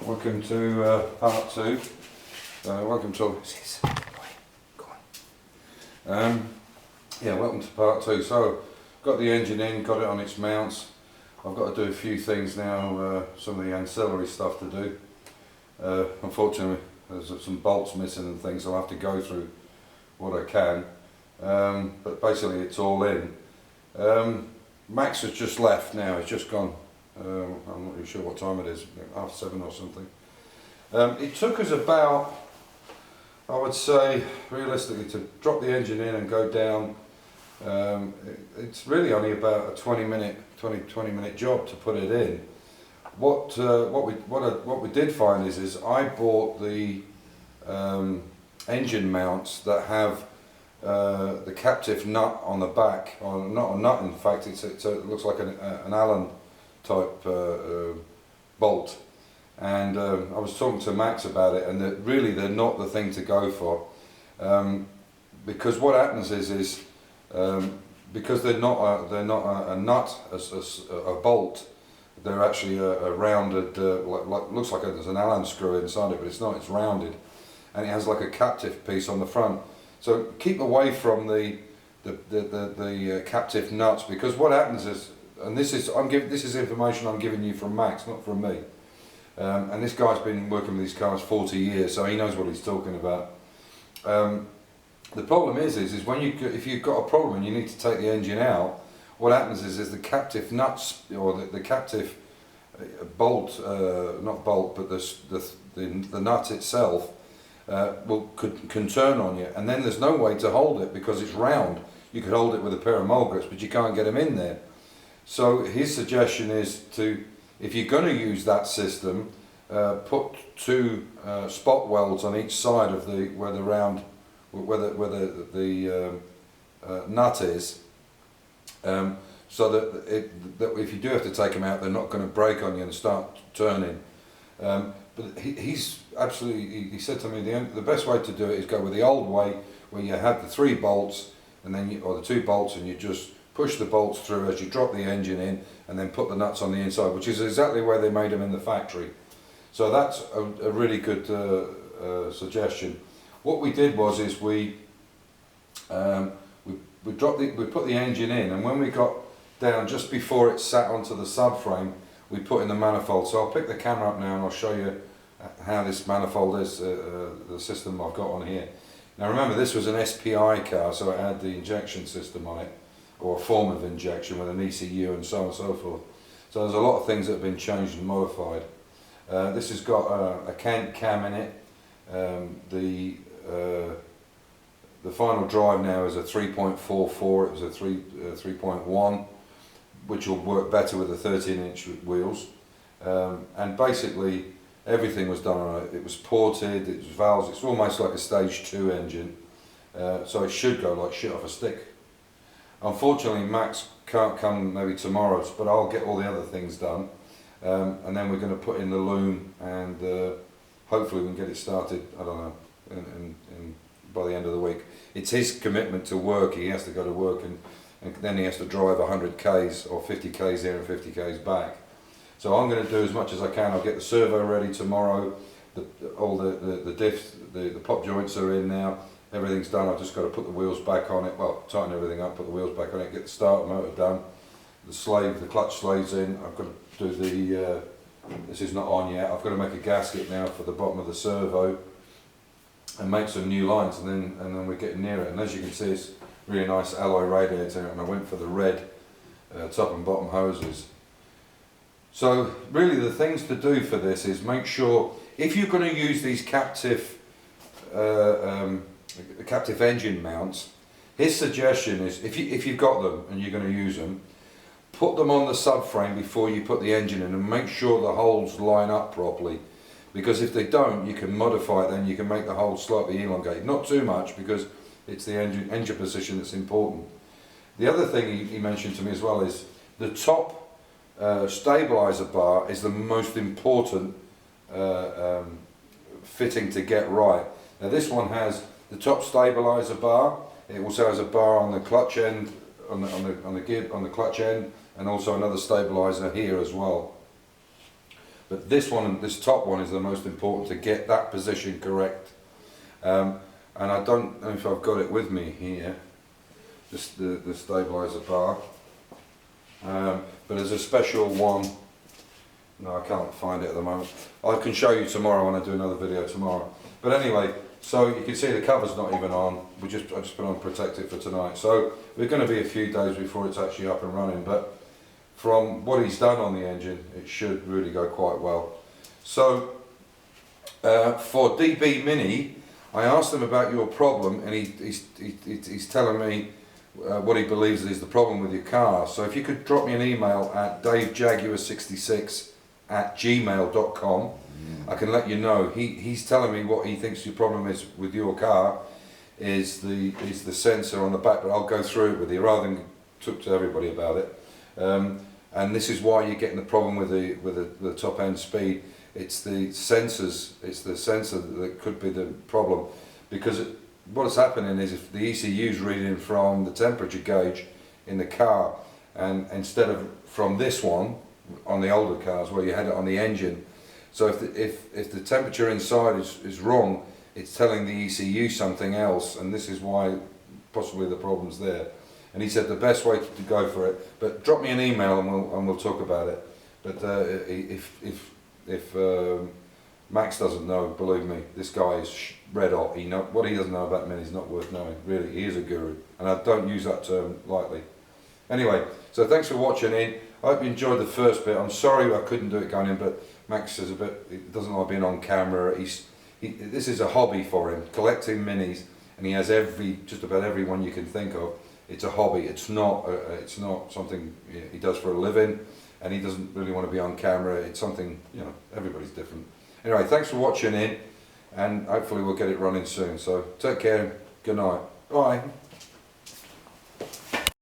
Welcome to part two. Welcome to welcome to part two. So, got the engine in, got it on its mounts. I've got to do a few things now, some of the ancillary stuff to do. Unfortunately, there's some bolts missing and things, so I'll have to go through what I can. But basically, it's all in. Max has just left now. He's just gone. I'm not really sure what time it is, 7:30 or something. It took us about, I would say, realistically, to drop the engine in and go down. It's really only about a 20 minute job to put it in. What we did find is I bought the engine mounts that have the captive nut on the back, or not a nut in fact, it looks like an Allen type bolt, and I was talking to Max about it, and really they're not the thing to go for, because what happens is because they're not a nut, a bolt. They're actually a rounded, looks like there's an Allen screw inside it, but it's not. It's rounded, and it has like a captive piece on the front. So keep away from the captive nuts, because what happens is, and this is information I'm giving you from Max, not from me. And this guy's been working with these cars 40 years, so he knows what he's talking about. The problem is when if you've got a problem and you need to take the engine out, what happens is the captive nuts, or the captive bolt, not bolt, but the nut itself can turn on you, and then there's no way to hold it because it's round. You could hold it with a pair of mole grips, but you can't get them in there. So his suggestion is to, if you're going to use that system, put two spot welds on each side of where the nut is, so that if you do have to take them out, they're not going to break on you and start turning. But he's absolutely, he said to me, the best way to do it is go with the old way, where you have the 3 bolts and then or the 2 bolts, and you just push the bolts through as you drop the engine in, and then put the nuts on the inside, which is exactly where they made them in the factory. So that's a really good suggestion. What we did was we put the engine in, and when we got down just before it sat onto the subframe, we put in the manifold. So I'll pick the camera up now and I'll show you how this manifold is, the system I've got on here. Now remember, this was an SPI car, so it had the injection system on it, or a form of injection with an ECU and so on and so forth. So there's a lot of things that have been changed and modified. This has got a Kent cam in it. The final drive now is a 3.44, it was a 3.1, which will work better with the 13-inch wheels. And basically everything was done on it. It was ported, it was valves, it's almost like a stage 2 engine. So it should go like shit off a stick. Unfortunately, Max can't come maybe tomorrow, but I'll get all the other things done. And then we're going to put in the loom, and hopefully we can get it started, I don't know, by the end of the week. It's his commitment to work. He has to go to work, and then he has to drive 100 k's or 50 k's here and 50 k's back. So I'm going to do as much as I can. I'll get the servo ready tomorrow. All the diffs, the pop joints are in now. Everything's done. I've just got to put the wheels back on it. Well, tighten everything up, put the wheels back on it, get the starter motor done. The clutch slave's in. I've got to do this is not on yet. I've got to make a gasket now for the bottom of the servo and make some new lines, and then we're getting near it. And as you can see, it's really nice alloy radiator, and I went for the red top and bottom hoses. So really the things to do for this is make sure, if you're going to use these captive engine mounts, his suggestion is, if you've got them and you're going to use them, put them on the subframe before you put the engine in, and make sure the holes line up properly, because if they don't, you can modify it, then you can make the holes slightly elongated, not too much, because it's the engine position that's important. The other thing he mentioned to me as well is the top stabilizer bar is the most important fitting to get right. Now this one has the top stabilizer bar. It also has a bar on the clutch end, on the clutch end, and also another stabilizer here as well. but this one, this top one, is the most important to get that position correct. And I don't know if I've got it with me here, just the stabiliser bar. But there's a special one. No, I can't find it at the moment. I can show you tomorrow when I do another video tomorrow. But anyway, so you can see the cover's not even on. I just put on Protect It for tonight. So we're going to be a few days before it's actually up and running. But from what he's done on the engine, it should really go quite well. So for DB Mini, I asked him about your problem, and he's telling me what he believes is the problem with your car. So if you could drop me an email at davejaguar66@gmail.com, I can let you know. He's telling me what he thinks your problem is with your car is the sensor on the back, but I'll go through it with you rather than talk to everybody about it. And this is why you're getting the problem with the top end speed. It's the sensors. It's the sensor that could be the problem, because what's happening is if the ECU is reading from the temperature gauge in the car, and instead of from this one on the older cars where you had it on the engine, so if the temperature inside is wrong, it's telling the ECU something else, and this is why possibly the problem's there. And he said the best way to go for it, but drop me an email and we'll talk about it. But if Max doesn't know, believe me, this guy is red hot. What he doesn't know about men is not worth knowing. Really, he is a guru, and I don't use that term lightly. Anyway, so thanks for watching in. I hope you enjoyed the first bit. I'm sorry I couldn't do it going in, but Max is he doesn't like being on camera. This is a hobby for him, collecting minis, and he has just about every one you can think of. It's a hobby. It's not something he does for a living, and he doesn't really want to be on camera. It's something, everybody's different. Anyway, thanks for watching in, and hopefully we'll get it running soon. So take care. Good night. Bye.